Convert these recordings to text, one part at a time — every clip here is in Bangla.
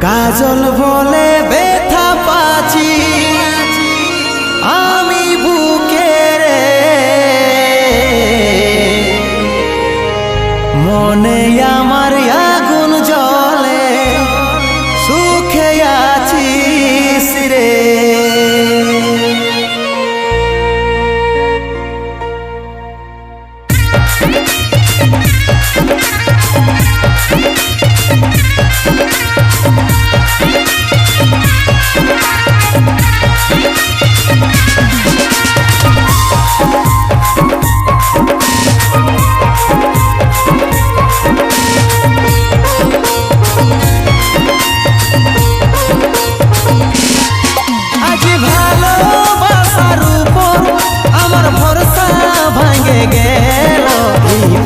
কাজল বলে ব্যথা পাচ্ছি আমি বুকে রে, মনে আমার আগুন জ্বলে সুখে আছিস রে।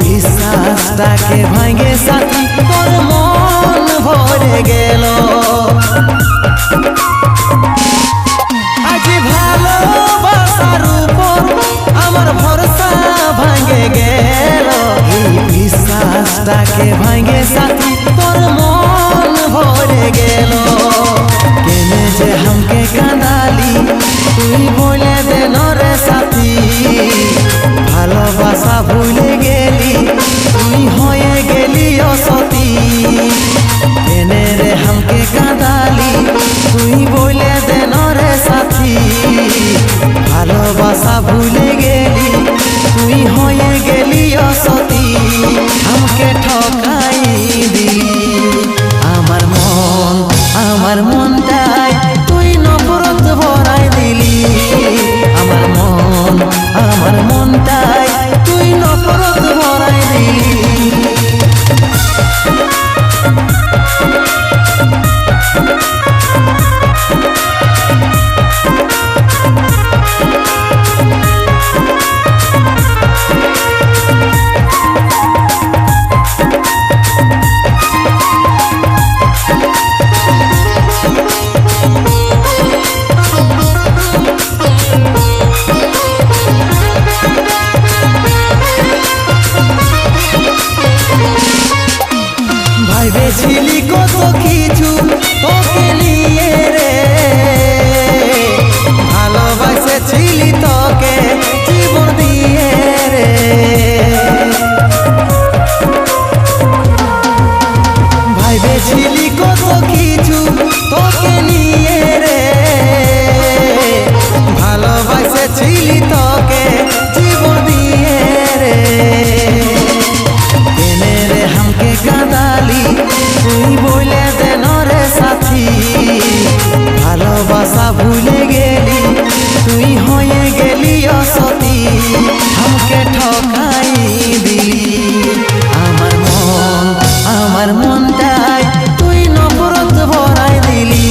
বিশ্বাসটাকে ভাঙে সাথী তোর মন ভরে গেল, আজ ভালোবাসার উপর আমার ভরসা ভাঙে গেল। এই বিশ্বাসটাকে ভাঙে সাথী তোর মন ভরে গেল। কেনে যে হামকে কাঁদালি তুই বলে দে রে সাথী, ভালোবাসা ভুলে গেলি তুই হয়ে গেলি অসতী। কেনে রে হামকে কাঁদালি তুই বলে দে রে সাথী, ভালোবাসা ভুলে গেলি তুই হয়ে গেলি অসতী। আমাকে ঠকাই দিলি আমার মনটাই তুই নফরত ভরাই দিলি। আমার মনটাই তুই নফরত ভরাই দিলি। ভাইবেছিলি কত কিছু তোকে নিয়ে রে, ভালোবাসেছিলি তোকে জীবন দিয়ে রে। ভাইবেছিলি কত কিছু তোকে নিয়ে রে, ভালোবাসেছিলি তোকে জীবন দিয়ে রে। কেনে রে হামকে কাঁদালি তুই বলে দে রে সাথী, ভালোবাসা ভুলে গেলি তুই হয়ে গেলি অসতী। আমাকে ঠকাই দিলি আমার মনটাই তুই নফরত ভরাই দিলি।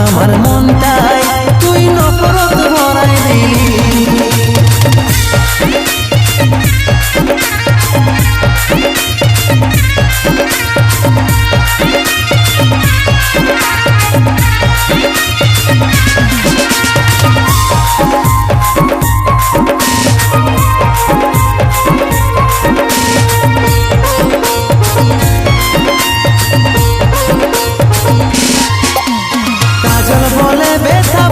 আমার মনটাই তুই নফরত ভরাই দিলি। কাজল বলে ব্যথা